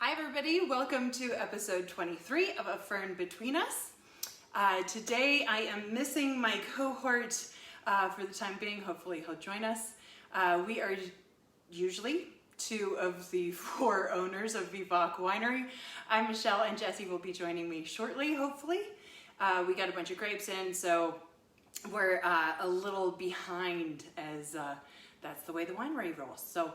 Hi everybody, welcome to episode 23 of A Fern Between Us. Today I am missing my cohort for the time being. Hopefully he'll join us. We are usually two of the four owners of Vivac Winery. I'm Michelle and Jesse will be joining me shortly, hopefully. We got a bunch of grapes in, so we're a little behind as that's the way the winery rolls. So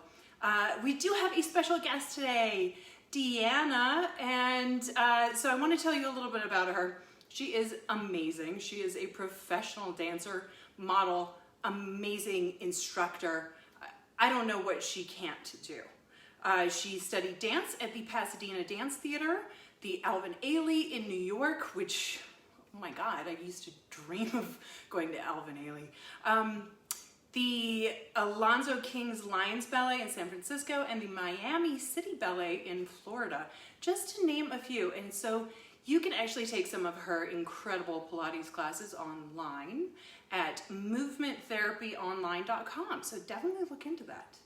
we do have a special guest today, Deanna, and so I want to tell you a little bit about her. She is amazing. She is a professional dancer, model, amazing instructor. I don't know what she can't do. She studied dance at the Pasadena Dance Theater, the Alvin Ailey in New York, which, oh my God, I used to dream of going to Alvin Ailey. The Alonzo King's Lions Ballet in San Francisco and the Miami City Ballet in Florida, just to name a few. And so you can actually take some of her incredible Pilates classes online at movementtherapyonline.com. So definitely look into that.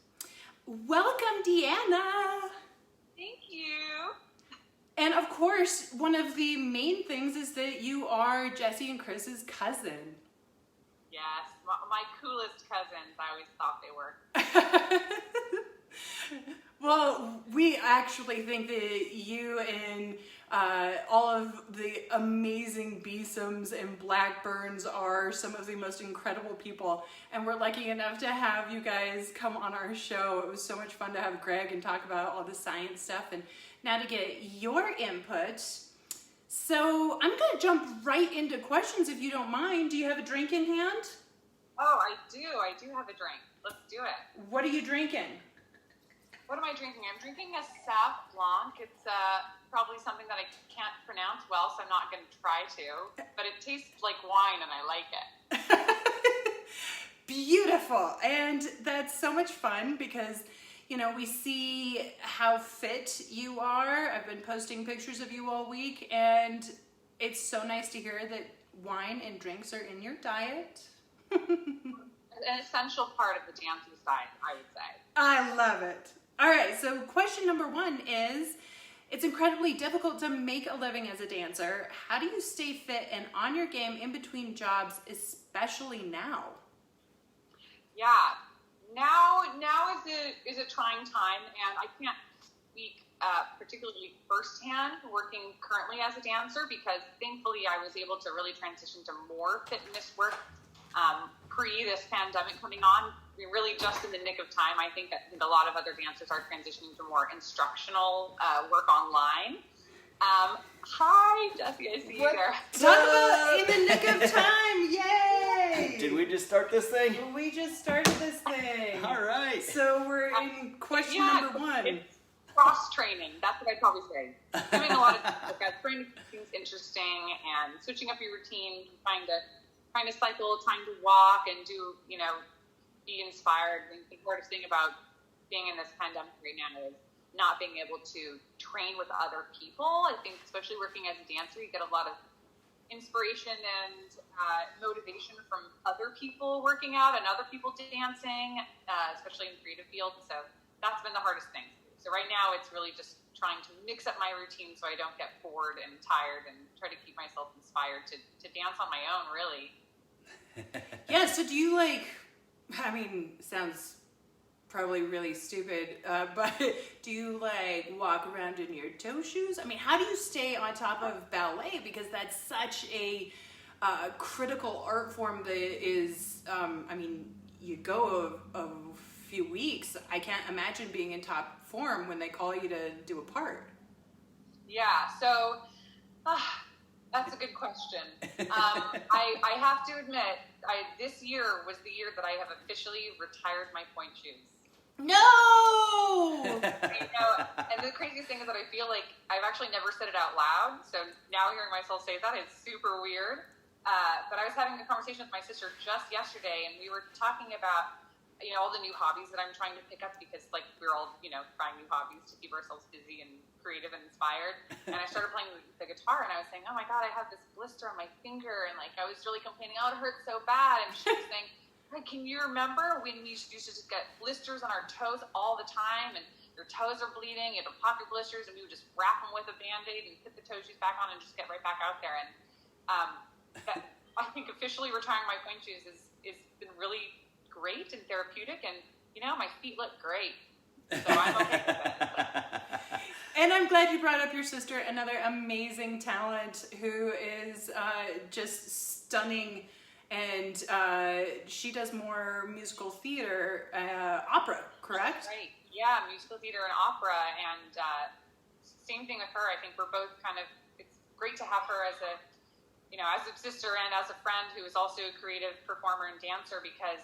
Welcome, Deanna. Thank you. And of course, one of the main things is that you are Jesse and Chris's cousin. Yes, my coolest cousins, I always thought they were. Well, we actually think that you and all of the amazing Beesoms and Blackburns are some of the most incredible people. And we're lucky enough to have you guys come on our show. It was so much fun to have Greg and talk about all the science stuff. And now to get your input. So I'm going to jump right into questions if you don't mind. Do you have a drink in hand? Oh, I do have a drink. Let's do it. What are you drinking? What am I drinking? I'm drinking a Sauv Blanc. It's probably something that I can't pronounce well, so I'm not going to try to. But it tastes like wine and I like it. Beautiful. And that's so much fun because, you know, we see how fit you are. I've been posting pictures of you all week, and it's so nice to hear that wine and drinks are in your diet. An essential part of the dancing side, I would say. I love it. All right, so question number one is, it's incredibly difficult to make a living as a dancer. How do you stay fit and on your game in between jobs, especially now? Yeah. Now is a trying time, and I can't speak particularly firsthand working currently as a dancer because thankfully I was able to really transition to more fitness work pre this pandemic coming on. We're really just in the nick of time. I think a lot of other dancers are transitioning to more instructional work online. Hi, Jesse, I see you there. Talk about in the nick of time, yay! Did we just start this thing? We just started this thing. All right. So we're in question number one. It's cross-training, that's what I'd probably say. Doing a lot of trying to keep things interesting and switching up your routine, trying to cycle, trying to walk and do, be inspired. I think the hardest thing about being in this pandemic right now is not being able to train with other people. I think especially working as a dancer, you get a lot of inspiration and motivation from other people working out and other people dancing, especially in the creative field. So that's been the hardest thing. So right now it's really just trying to mix up my routine so I don't get bored and tired and try to keep myself inspired to dance on my own, really. Yeah, so do you sounds probably really stupid, but do you walk around in your toe shoes? I mean, how do you stay on top of ballet? Because that's such a critical art form that is, you go a few weeks. I can't imagine being in top form when they call you to do a part. Yeah, so that's a good question. I have to admit, this year was the year that I have officially retired my point shoes. No! I know, and the craziest thing is that I feel like I've actually never said it out loud, so now hearing myself say that is super weird. But I was having a conversation with my sister just yesterday, and we were talking about all the new hobbies that I'm trying to pick up because we're all trying new hobbies to keep ourselves busy and creative and inspired. And I started playing the guitar, and I was saying, oh my God, I have this blister on my finger, and I was really complaining, oh, it hurts so bad. And she was saying, hey, can you remember when we used to just get blisters on our toes all the time, and your toes are bleeding, you have to pop your blisters, and we would just wrap them with a Band-Aid and put the toe shoes back on and just get right back out there. And that, I think officially retiring my pointe shoes is been really great and therapeutic, and my feet look great, so I'm okay with it. And I'm glad you brought up your sister, another amazing talent who is just stunning, and she does more musical theater, opera, correct? Right. Yeah, musical theater and opera, and same thing with her. I think we're both it's great to have her as a sister and as a friend who is also a creative performer and dancer, because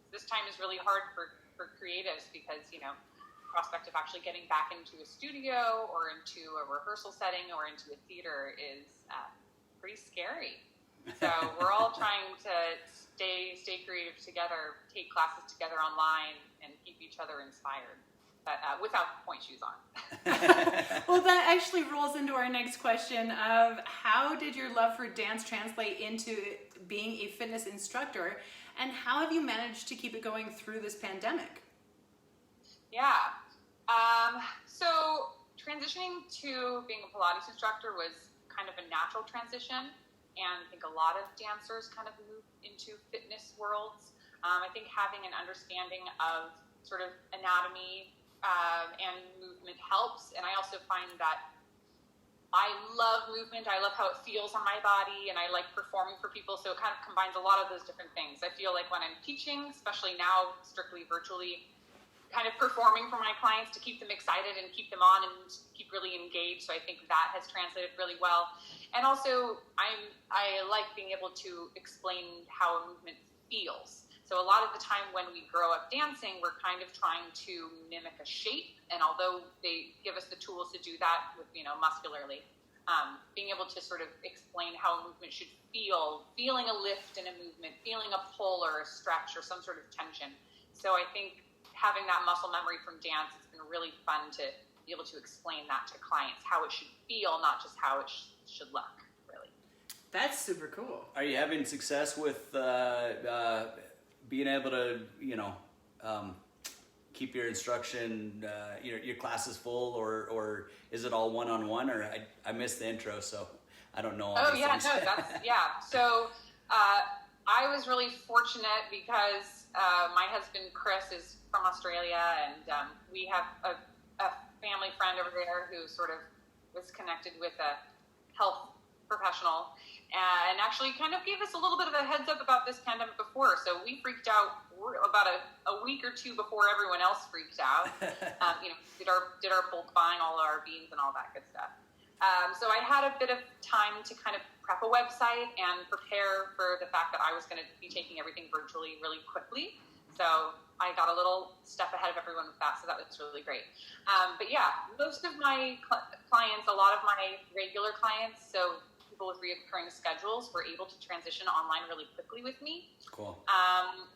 this time is really hard for creatives, because prospect of actually getting back into a studio or into a rehearsal setting or into a theater is pretty scary. So we're all trying to stay creative together, take classes together online, and keep each other inspired, but without pointe shoes on. Well, that actually rolls into our next question of how did your love for dance translate into being a fitness instructor, and how have you managed to keep it going through this pandemic? Yeah. So transitioning to being a Pilates instructor was kind of a natural transition, and I think a lot of dancers kind of move into fitness worlds. I think having an understanding of sort of anatomy and movement helps, and I also find that I love movement. I love how it feels on my body, and I like performing for people, so it kind of combines a lot of those different things. I feel like when I'm teaching, especially now strictly virtually, kind of performing for my clients to keep them excited and keep them on and keep really engaged. So I think that has translated really well. And also I like being able to explain how a movement feels. So a lot of the time when we grow up dancing, we're kind of trying to mimic a shape. And although they give us the tools to do that with, muscularly, being able to sort of explain how a movement should feel, feeling a lift in a movement, feeling a pull or a stretch or some sort of tension. So I think having that muscle memory from dance, it's been really fun to be able to explain that to clients, how it should feel, not just how it should look, really. That's super cool. Are you having success with being able to, keep your instruction, your classes full, or is it all one-on-one? Or I missed the intro, so I don't know all these things. So I was really fortunate because my husband, Chris, is from Australia, and we have a family friend over there who sort of was connected with a health professional, and actually kind of gave us a little bit of a heads up about this pandemic before. So we freaked out about a week or two before everyone else freaked out. Did our bulk buying, all our beans and all that good stuff. So I had a bit of time to kind of prep a website and prepare for the fact that I was going to be taking everything virtually really quickly. So I got a little step ahead of everyone with that, so that was really great. But yeah, most of my clients, a lot of my regular clients, so people with recurring schedules, were able to transition online really quickly with me. Cool.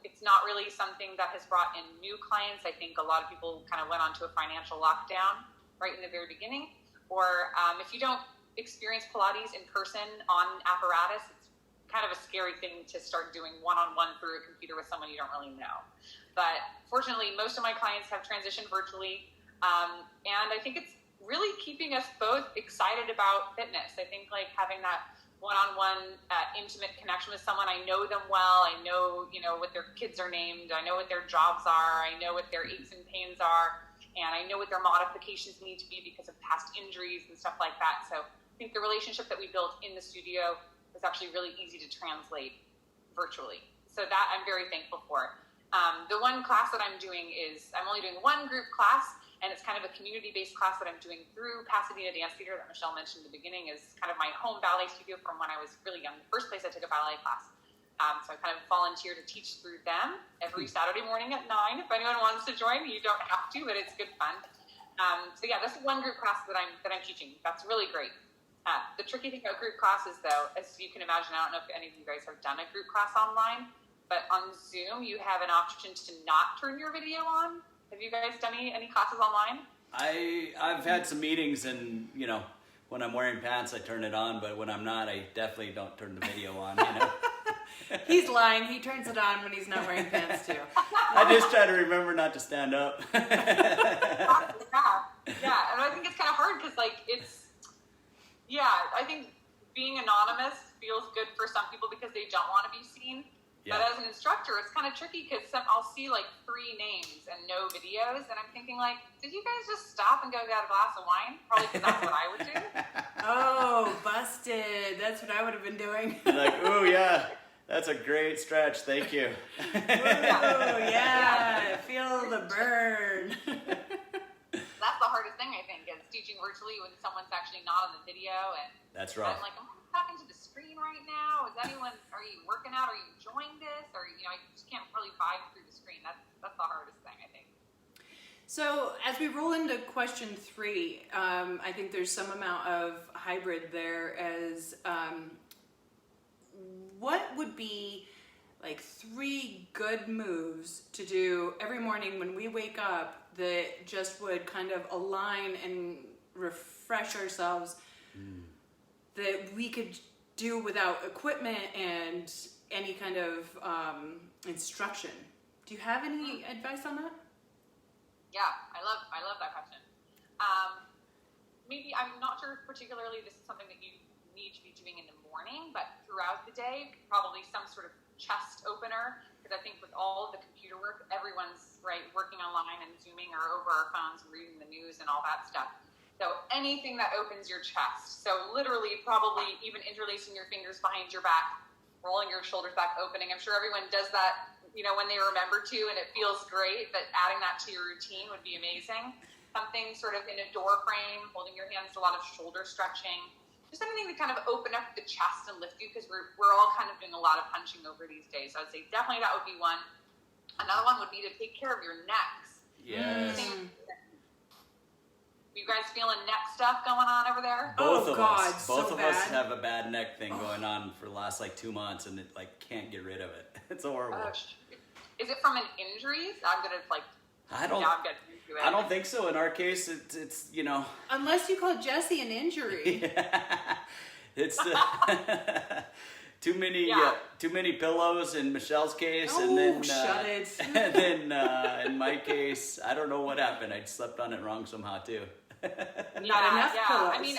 It's not really something that has brought in new clients. I think a lot of people kind of went onto a financial lockdown right in the very beginning. Or if you don't experience Pilates in person on apparatus, it's kind of a scary thing to start doing one-on-one through a computer with someone you don't really know. But fortunately, most of my clients have transitioned virtually. And I think it's really keeping us both excited about fitness. I think like having that one-on-one intimate connection with someone, I know them well. I know, what their kids are named. I know what their jobs are. I know what their aches and pains are. And I know what their modifications need to be because of past injuries and stuff like that. So I think the relationship that we built in the studio was actually really easy to translate virtually. So that I'm very thankful for. The one class that I'm doing is, I'm only doing one group class, and it's kind of a community-based class that I'm doing through Pasadena Dance Theater that Michelle mentioned in the beginning, is kind of my home ballet studio from when I was really young. The first place I took a ballet class. So I kind of volunteer to teach through them every Saturday morning at 9. If anyone wants to join, you don't have to, but it's good fun. So yeah, this is one group class that I'm teaching. That's really great. The tricky thing about group classes, though, as you can imagine, I don't know if any of you guys have done a group class online, but on Zoom, you have an option to not turn your video on. Have you guys done any classes online? I've had some meetings, and when I'm wearing pants, I turn it on, but when I'm not, I definitely don't turn the video on. He's lying. He turns it on when he's not wearing pants too. I just try to remember not to stand up. Yeah, and I think it's kind of hard because, like, I think being anonymous feels good for some people because they don't want to be seen. Yeah. But as an instructor, it's kind of tricky because I'll see like 3 names and no videos, and I'm thinking like, did you guys just stop and go get a glass of wine? Probably because that's what I would do. Oh, busted. That's what I would have been doing. You're like, oh yeah, that's a great stretch. Thank you. Oh, yeah. Feel the burn. That's the hardest thing, I think, is teaching virtually when someone's actually not on the video. And That's rough. I'm like, am I talking to the screen right now? Are you working out? Are you enjoying this? Or, I just can't really vibe through the screen. That's the hardest thing, I think. So as we roll into question 3, I think there's some amount of hybrid there as what would be like 3 good moves to do every morning when we wake up that just would kind of align and refresh ourselves that we could do without equipment and any kind of instruction. Do you have any advice on that? Yeah, I love that question. Maybe I'm not sure particularly this is something that you need to be doing in the morning, but throughout the day, probably some sort of chest opener. Because I think with all of the computer work, everyone's working online and Zooming or over our phones and reading the news and all that stuff. So anything that opens your chest. So literally, probably even interlacing your fingers behind your back, rolling your shoulders back, opening. I'm sure everyone does that, when they remember to, and it feels great. But adding that to your routine would be amazing. Something sort of in a door frame, holding your hands, a lot of shoulder stretching. Just anything to kind of open up the chest and lift you, because we're all kind of doing a lot of punching over these days. So I'd say definitely that would be one. Another one would be to take care of your necks. Yes. You guys feeling neck stuff going on over there? Both of God, us. so Both of us bad. have a bad neck thing going on for the last 2 months, and it can't get rid of it. It's horrible. Is it from an injury? I'm gonna I don't. I'm getting into it. I don't think so. In our case, it's Unless you call Jesse an injury. it's too many pillows in Michelle's case, Oh, and then shut it. and then in my case, I don't know what happened. I slept on it wrong somehow too. Not enough pillows. I mean,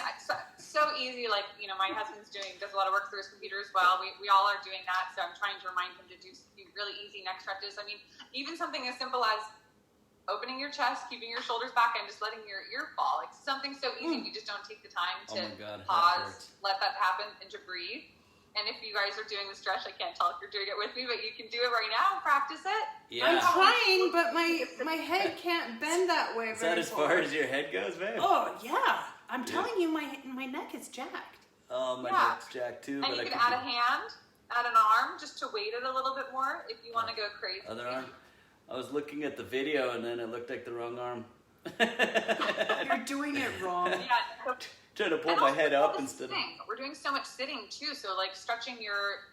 so easy. My husband's does a lot of work through his computer as well. We all are doing that. So I'm trying to remind him to do really easy neck stretches. I mean, even something as simple as opening your chest, keeping your shoulders back, and just letting your ear fall. Something so easy. We just don't take the time to pause, let that happen, and to breathe. And if you guys are doing the stretch, I can't tell if you're doing it with me, but you can do it right now and practice it. Yeah. I'm trying, but my head can't bend that way. Is that as far as your head goes, babe? Oh yeah, I'm telling you, my neck is jacked. Oh, my neck's jacked too. And but you can add a hand, add an arm, just to weight it a little bit more if you want to go crazy. Other arm. I was looking at the video, and then it looked like the wrong arm. You're doing it wrong. Yeah. Trying to pull my head up instead of. We're doing so much sitting too, so stretching your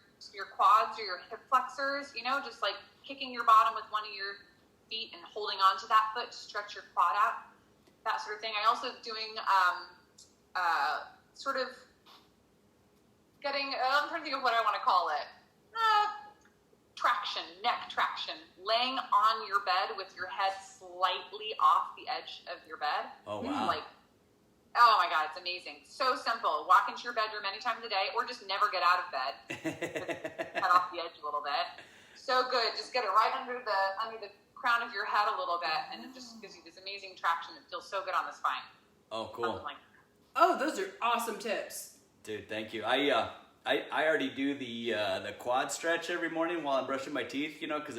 quads or your hip flexors, just kicking your bottom with one of your feet and holding onto that foot to stretch your quad out, that sort of thing. I also doing sort of getting. I'm trying to think of what I want to call it. Traction, neck traction, laying on your bed with your head slightly off the edge of your bed. Oh wow! Oh my God, it's amazing. So simple. Walk into your bedroom any time of the day, or just never get out of bed. Head off the edge a little bit. So good. Just get it right under the crown of your head a little bit, and it just gives you this amazing traction that feels so good on the spine. Oh, cool. Oh, those are awesome tips. Dude, thank you. I already do the quad stretch every morning while I'm brushing my teeth, because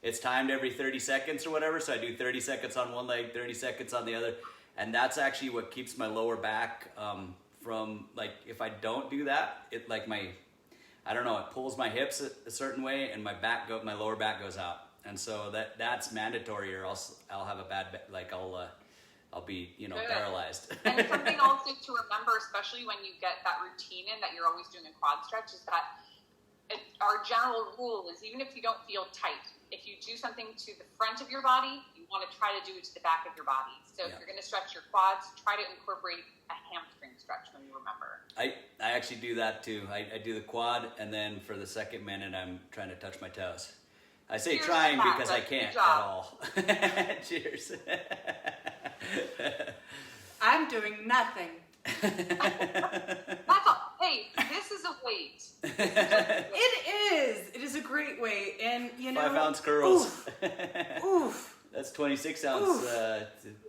it's timed every 30 seconds or whatever. So I do 30 seconds on one leg, 30 seconds on the other. And that's actually what keeps my lower back from, if I don't do that, it it pulls my hips a certain way, and my lower back goes out. And so that's mandatory, or else I'll have a bad, I'll be, paralyzed. And something also to remember, especially when you get that routine in that you're always doing a quad stretch, is that our general rule is, even if you don't feel tight, if you do something to the front of your body, you you want to try to do it to the back of your body. So if you're going to stretch your quads, try to incorporate a hamstring stretch when you remember. I actually do that too. I do the quad, and then for the second minute, I'm trying to touch my toes. I say Cheers trying to that. because I can't at all. Cheers. I'm doing nothing. That's all. Hey, this is a weight. It is. It is a great weight, and 5 ounce curls. Oof. That's 26 ounce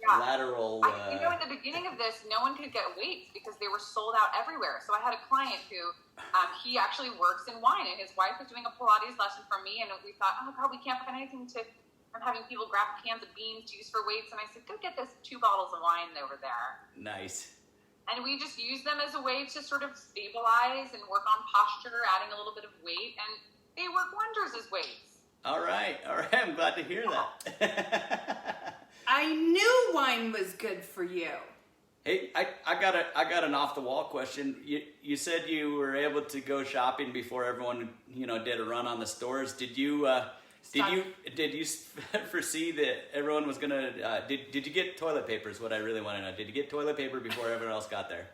lateral. In the beginning of this, no one could get weights because they were sold out everywhere. So I had a client who, he actually works in wine, and his wife was doing a Pilates lesson from me, and we thought, oh God, we can't find anything to. I'm having people grab cans of beans to use for weights, and I said, go get this 2 bottles of wine over there. Nice. And we just use them as a way to sort of stabilize and work on posture, adding a little bit of weight, and they work wonders as weights. All right. I'm glad to hear that. I knew wine was good for you. Hey, I got an off the wall question. You said you were able to go shopping before everyone did a run on the stores. Did you foresee that everyone was gonna? Did you get toilet paper? Is what I really want to know. Did you get toilet paper before everyone else got there?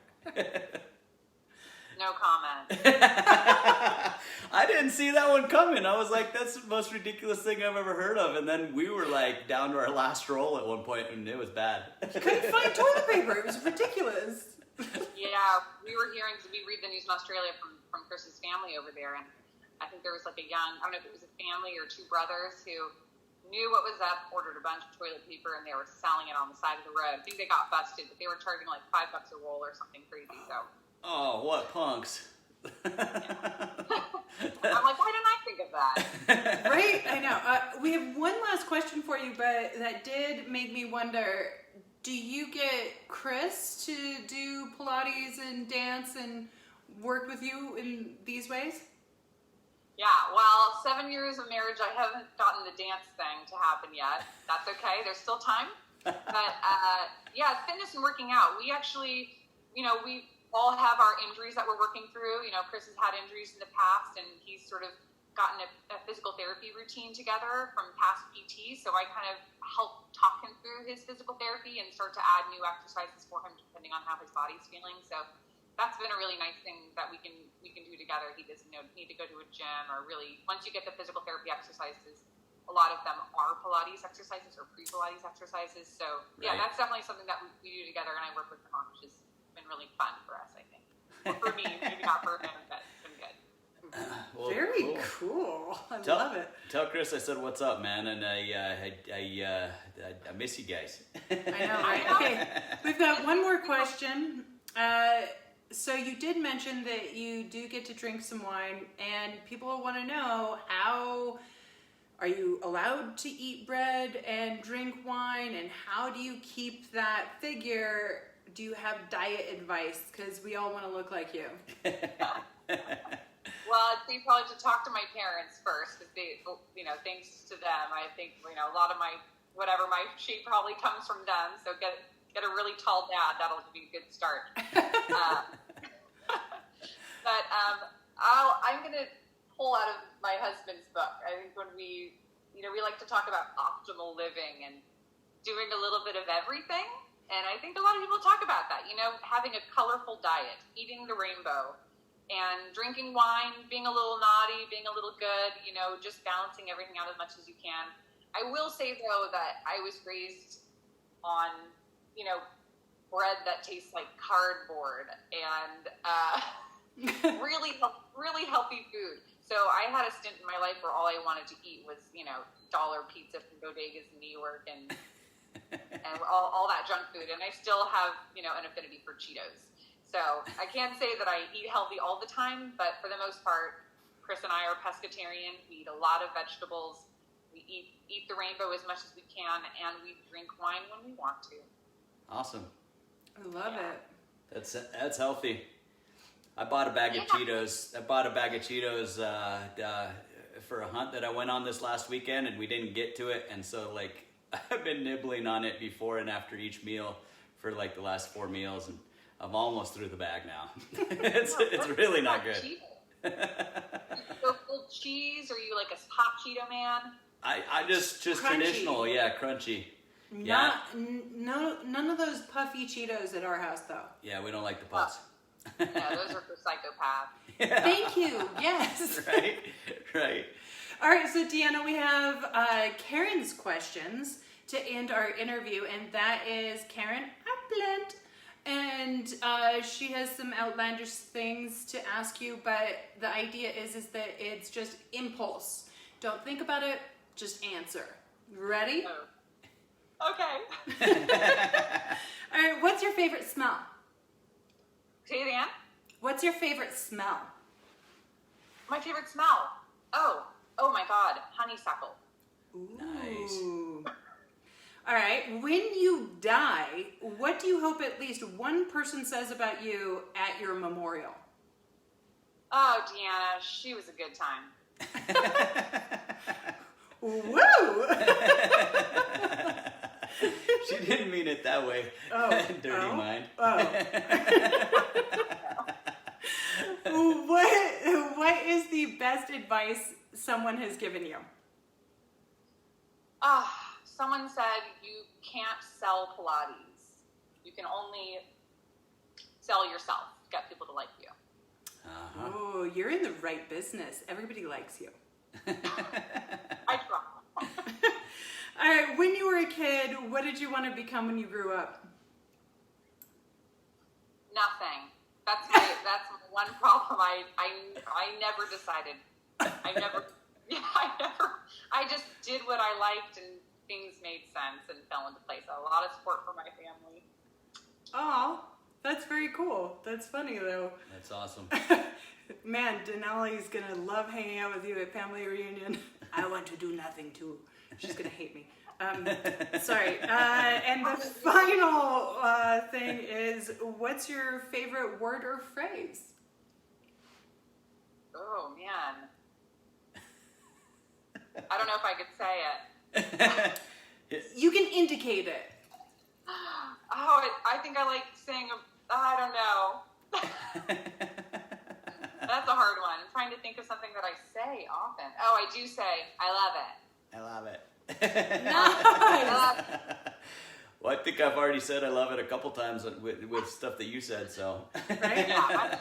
No comment. I didn't see that one coming. I was like, that's the most ridiculous thing I've ever heard of. And then we were like down to our last roll at one point, and it was bad. Couldn't find toilet paper. It was ridiculous. Yeah, we were hearing, we read the news in Australia from Chris's family over there, and I think there was like I don't know if it was a family or 2 brothers who knew what was up, ordered a bunch of toilet paper, and they were selling it on the side of the road. I think they got busted, but they were charging like $5 a roll or something crazy, so. Oh, what punks. I'm like, why didn't I think of that? Right? I know. We have one last question for you, but that did make me wonder, do you get Chris to do Pilates and dance and work with you in these ways? Yeah, well, 7 years of marriage, I haven't gotten the dance thing to happen yet. That's okay. There's still time. But, yeah, fitness and working out. We actually, we all have our injuries that we're working through. Chris has had injuries in the past, and he's sort of gotten a physical therapy routine together from past PT. So I kind of help talk him through his physical therapy and start to add new exercises for him depending on how his body's feeling. So that's been a really nice thing that we can do together. He doesn't need to go to a gym, or really, once you get the physical therapy exercises, a lot of them are Pilates exercises or pre-Pilates exercises. So yeah, that's definitely something that we do together, and I work with him on, which has been really fun for us, I think. Well, for me, maybe not for him, but it's been good. Well, Very cool. I love it. Tell Chris I said what's up, man, and I miss you guys. I know, right? Okay, we've got one more question. So you did mention that you do get to drink some wine, and people want to know, how are you allowed to eat bread and drink wine, and how do you keep that figure? Do you have diet advice? Because we all want to look like you. Well, I'd say probably to talk to my parents first, because they, thanks to them, I think, a lot of my shape probably comes from them. So get a really tall dad. That'll be a good start. But I'm going to pull out of my husband's book. I think when we like to talk about optimal living and doing a little bit of everything. And I think a lot of people talk about that, having a colorful diet, eating the rainbow, and drinking wine, being a little naughty, being a little good, just balancing everything out as much as you can. I will say, though, that I was raised on, bread that tastes like cardboard and really healthy food. So I had a stint in my life where all I wanted to eat was, dollar pizza from bodegas in New York and all that junk food. And I still have, an affinity for Cheetos. So I can't say that I eat healthy all the time, but for the most part, Chris and I are pescatarian. We eat a lot of vegetables. We eat the rainbow as much as we can, and we drink wine when we want to. Awesome. I love it. That's healthy. I bought a bag of Cheetos. For a hunt that I went on this last weekend, and we didn't get to it. And so, I've been nibbling on it before and after each meal for the last 4 meals, and I'm almost through the bag now. it's really not good. You go full cheese, or are you like a hot Cheeto man? I just Crunchy. traditional, yeah, crunchy. Yeah. None of those puffy Cheetos at our house, though. Yeah, we don't like the puffs. No, those are for psychopaths. Thank you. Yes. Right. All right, so Deanna, we have Karen's questions to end our interview, and that is Karen Upland. And she has some outlandish things to ask you, but the idea is that it's just impulse. Don't think about it, just answer. Ready? Oh. Okay. All right, what's your favorite smell? Say it again. What's your favorite smell? My favorite smell. Oh my God, honeysuckle. Nice. All right, when you die, what do you hope at least one person says about you at your memorial? Oh, Deanna, she was a good time. Woo! She didn't mean it that way. Oh. Dirty mind. What is the best advice someone has given you? Someone said you can't sell Pilates. You can only sell yourself. Get people to like you. Oh, you're in the right business. Everybody likes you. I try. All right, when you were a kid, what did you want to become when you grew up? Nothing. That's one problem. I never decided. I just did what I liked and things made sense and fell into place. A lot of support from my family. Oh, that's very cool. That's funny though. That's awesome. Man, Denali's gonna love hanging out with you at family reunion. I want to do nothing too. She's gonna hate me. Sorry. And the final thing is, what's your favorite word or phrase? Oh man, I don't know if I could say it. You can indicate it. Oh, I think I like saying. I don't know. That's a hard one. I'm trying to think of something that I say often. Oh, I do say I love it. I love it. Nice. Well, I think I've already said I love it a couple times with stuff that you said, so. Right? Yeah,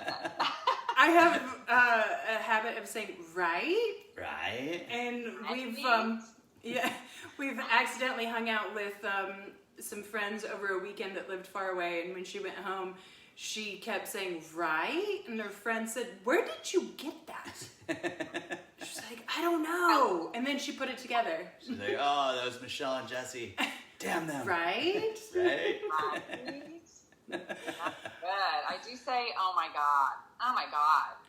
I have a habit of saying right. Right. And Right. we've accidentally hung out with some friends over a weekend that lived far away, and when she went home, she kept saying right, and her friend said, "Where did you get that?" She's like, "I don't know," and then she put it together. She's like, "Oh, that was Michelle and Jesse. Damn them." Right? Right. That's good. I do say, "Oh my god,"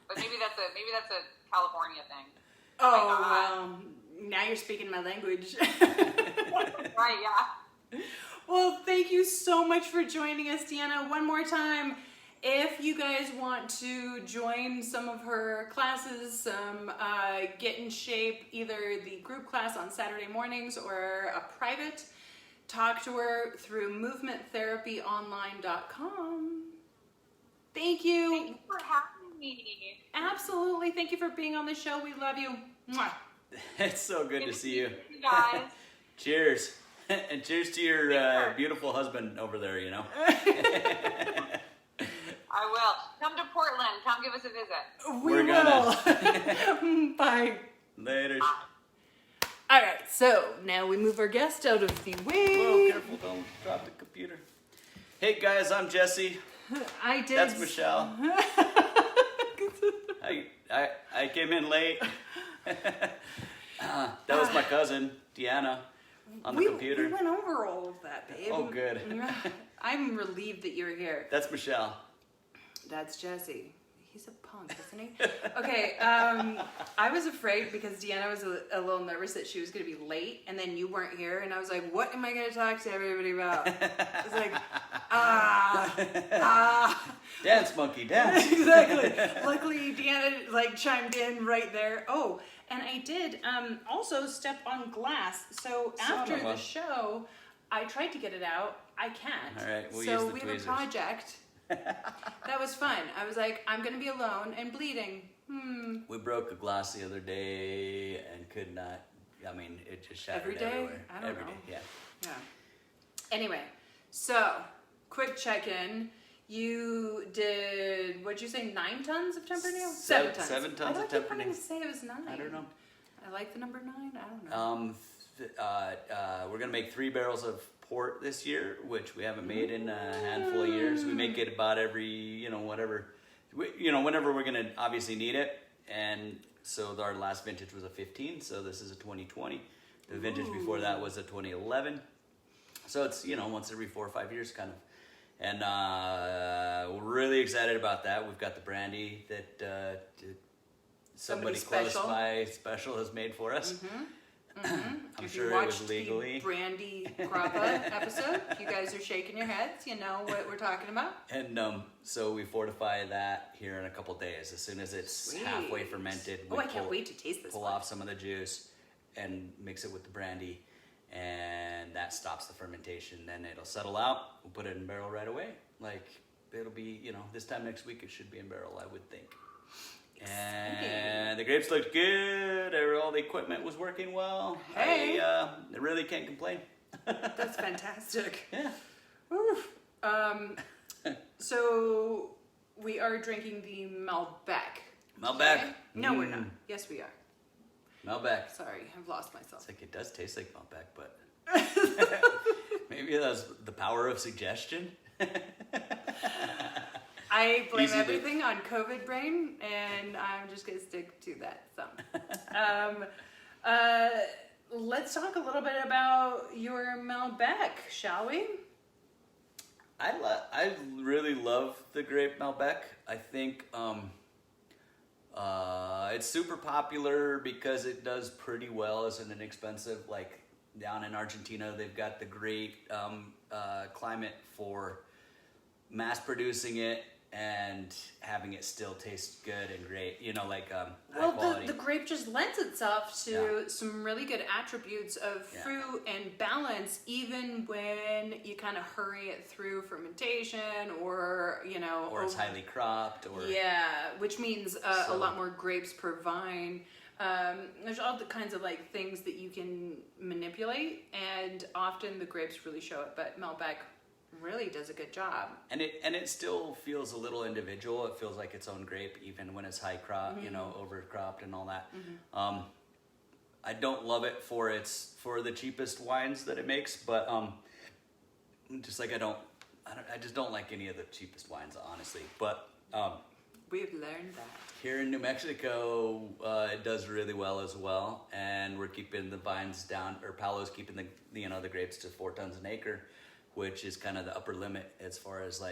but maybe that's a California thing. Oh, well, now you're speaking my language. Right? Yeah. Well, thank you so much for joining us, Deanna. One more time, if you guys want to join some of her classes, get in shape, either the group class on Saturday mornings or a private, talk to her through movementtherapyonline.com. Thank you. Thank you for having me. Absolutely. Thank you for being on the show. We love you. Mwah. It's so good to see you. You guys. Cheers. And cheers to your beautiful husband over there, you know. I will. Come to Portland. Come give us a visit. We We're will. Bye. Later. All right, so now we move our guest out of the way. Whoa, careful, don't drop the computer. Hey guys, I'm Jesse. I did. That's Michelle. I came in late. That was my cousin, Deanna, on the computer. We went over all of that, babe. Oh, good. I'm relieved that you're here. That's Michelle. That's Jesse. He's a punk, isn't he? Okay, I was afraid because Deanna was a little nervous that she was going to be late, and then you weren't here, and I was like, what am I going to talk to everybody about? I was like, Dance, monkey, dance. Exactly. Luckily, Deanna chimed in right there. Oh, and I did also step on glass. So after the show, I tried to get it out. I can't. All right, we'll so use the we have tweezers. a project. That was fun. I was like, I'm going to be alone and bleeding. We broke a glass the other day and could not. I mean, it just shattered Every day? everywhere. I don't Every know. day, yeah. Yeah. Anyway, so quick check-in. You did, what'd you say, 9 tons of Tempranillo? 7 tons. 7 tons of I thought you were Tempranillo. going to say it was 9. I don't know. I like the number 9. I don't know. We're gonna make 3 barrels of port this year, which we haven't made in a handful of years. We make it about every, whenever we're gonna obviously need it. And so our last vintage was a 15, so this is a 2020. The vintage before that was a 2011. So it's, once every 4 or 5 years kind of. And we're really excited about that. We've got the brandy that somebody close by special has made for us. I'm If sure you it watched was legally. the Brandy Grappa episode, you guys are shaking your heads. You know what we're talking about. And so we fortify that here in a couple days. As soon as it's Sweet. halfway fermented, Oh, we I can't wait to taste this pull one. off some of the juice and mix it with the brandy, and that stops the fermentation. Then it'll settle out. We'll put it in barrel right away. Like it'll be, this time next week it should be in barrel, I would think. And the grapes looked good. All the equipment was working well. Hey. I really can't complain. That's fantastic. Yeah. Woo. So we are drinking the Malbec. Malbec. Okay? No, we're not. Yes, we are. Malbec. Sorry, I've lost myself. It's like it does taste like Malbec, but maybe that's the power of suggestion. I blame Easy to- everything on COVID brain, and I'm just going to stick to that. So, let's talk a little bit about your Malbec, shall we? I really love the grape Malbec. I think it's super popular because it does pretty well as an inexpensive. Like down in Argentina, they've got the great climate for mass producing it and having it still taste good and great, high Well, quality. the grape just lends itself to some really good attributes of fruit and balance, even when you kind of hurry it through fermentation or it's highly cropped or which means a lot more grapes per vine. There's all the kinds of things that you can manipulate, and often the grapes really show it, but Malbec really does a good job. And it still feels a little individual. It feels like its own grape, even when it's high crop, overcropped and all that. I don't love it for the cheapest wines that it makes, but just like I just don't like any of the cheapest wines, honestly. But We've learned that. here in New Mexico, it does really well as well, and we're keeping the vines down, or Paolo's keeping the grapes to 4 tons an acre, which is kind of the upper limit as far as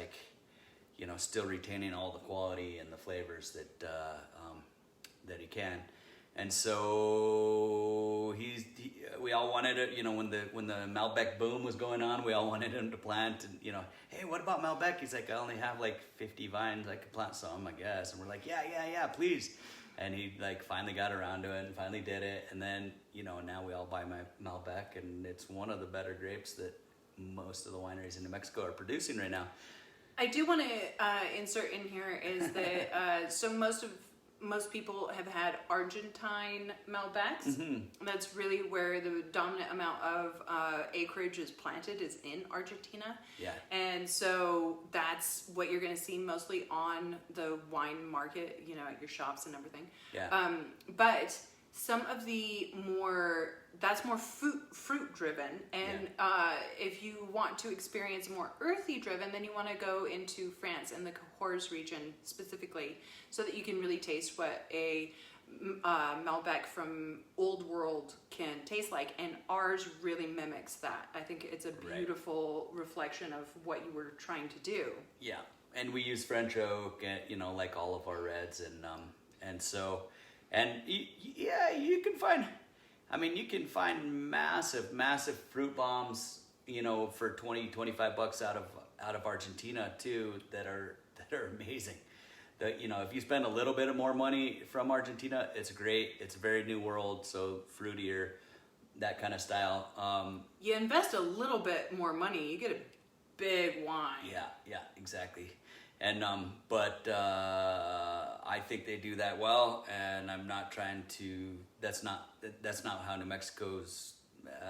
still retaining all the quality and the flavors that he can. And so we all wanted it, when the Malbec boom was going on, we all wanted him to plant, and hey, what about Malbec? He's like, I only have 50 vines, I could plant some, I guess. And we're like, yeah, please. And he finally got around to it and finally did it. And then, now we all buy my Malbec, and it's one of the better grapes that most of the wineries in New Mexico are producing right now. I do want to insert in here is that so most people have had Argentine Malbecs. That's really where the dominant amount of acreage is planted, is in Argentina. Yeah. And so that's what you're going to see mostly on the wine market, at your shops and everything. Yeah. But some of the that's more fruit driven, and if you want to experience more earthy driven, then you want to go into France and the Cahors region specifically, so that you can really taste what a Malbec from Old World can taste like, and ours really mimics that. I think it's a beautiful reflection of what you were trying to do. Yeah, and we use French oak, like all of our reds, and so. And you can find massive fruit bombs, for $20-25 out of Argentina too, that are amazing. If you spend a little bit more money from Argentina, it's great. It's a very new world, so fruitier, that kind of style. You invest a little bit more money, you get a big wine. Yeah, exactly. And but I think they do that well, and I'm not trying to. That's not how New Mexico's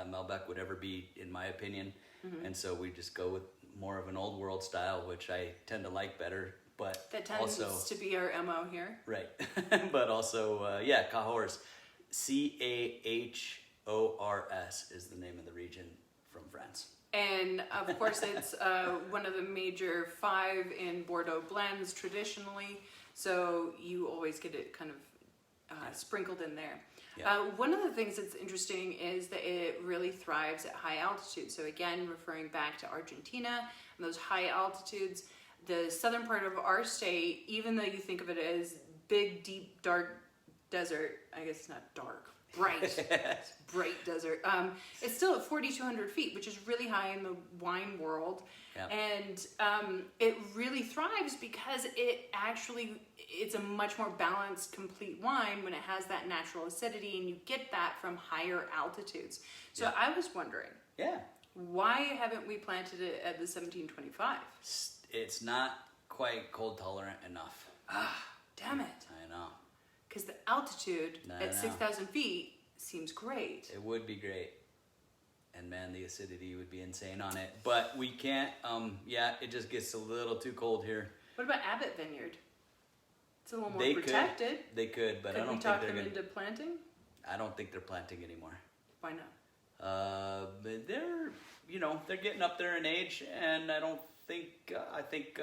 Malbec would ever be, in my opinion. and so we just go with more of an old world style, which I tend to like better. But That tends also, to be our MO here. right, but also, yeah, Cahors, Cahors is the name of the region from France. And of course, it's one of the major 5 in Bordeaux blends traditionally. So you always get it kind of sprinkled in there. Yeah. One of the things that's interesting is that it really thrives at high altitude. So again, referring back to Argentina and those high altitudes, the southern part of our state, even though you think of it as big, deep, dark desert, I guess it's not dark, bright, bright desert. It's still at 4,200 feet, which is really high in the wine world. Yeah. And it really thrives because it's a much more balanced, complete wine when it has that natural acidity, and you get that from higher altitudes. So Yeah. I was wondering, why haven't we planted it at the 1725? It's not quite cold tolerant enough. Damn it. I know. Because the altitude I at know. 6,000 feet seems great. It would be great. And man, the acidity would be insane on it. But we can't, it just gets a little too cold here. What about Abbott Vineyard? It's a little more They protected. They could, but I Could we don't talk think them they're into planting? I don't think they're planting anymore. Why not? But they're getting up there in age, and I think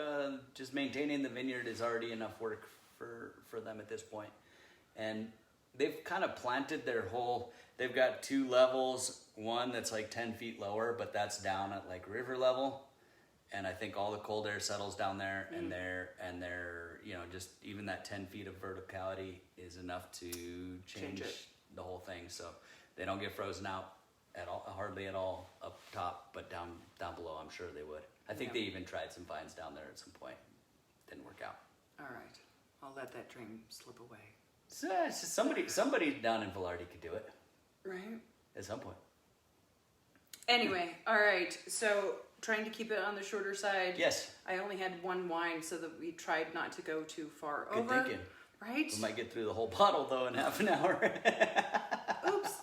just maintaining the vineyard is already enough work for them at this point. And they've kind of planted they've got 2 levels, one that's like 10 feet lower, but that's down at like river level. And I think all the cold air settles down there, and they're just even that 10 feet of verticality is enough to change the whole thing. So they don't get frozen out at all, hardly at all up top, but down below, I'm sure they would. I think they even tried some vines down there at some point. Didn't work out. All right. I'll let that dream slip away. So it's just somebody down in Velarde could do it Right? at some point. Anyway, all right. So trying to keep it on the shorter side. Yes. I only had one wine so that we tried not to go too far Good over. thinking. Right? We might get through the whole bottle though in half an hour. Oops.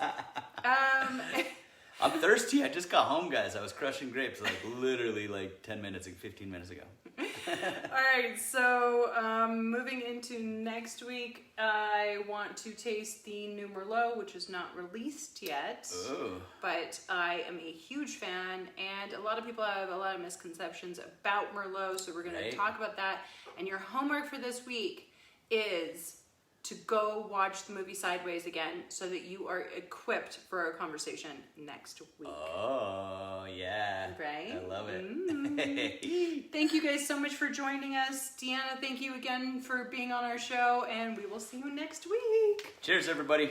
I'm thirsty. I just got home, guys. I was crushing grapes literally 15 minutes ago. All right, so moving into next week, I want to taste the new Merlot, which is not released yet. Ooh. But I am a huge fan, and a lot of people have a lot of misconceptions about Merlot, so we're going to talk about that. And your homework for this week is to go watch the movie Sideways again so that you are equipped for our conversation next week. Oh, yeah. Right? I love it. Thank you guys so much for joining us. Deanna, thank you again for being on our show, and we will see you next week. Cheers, everybody.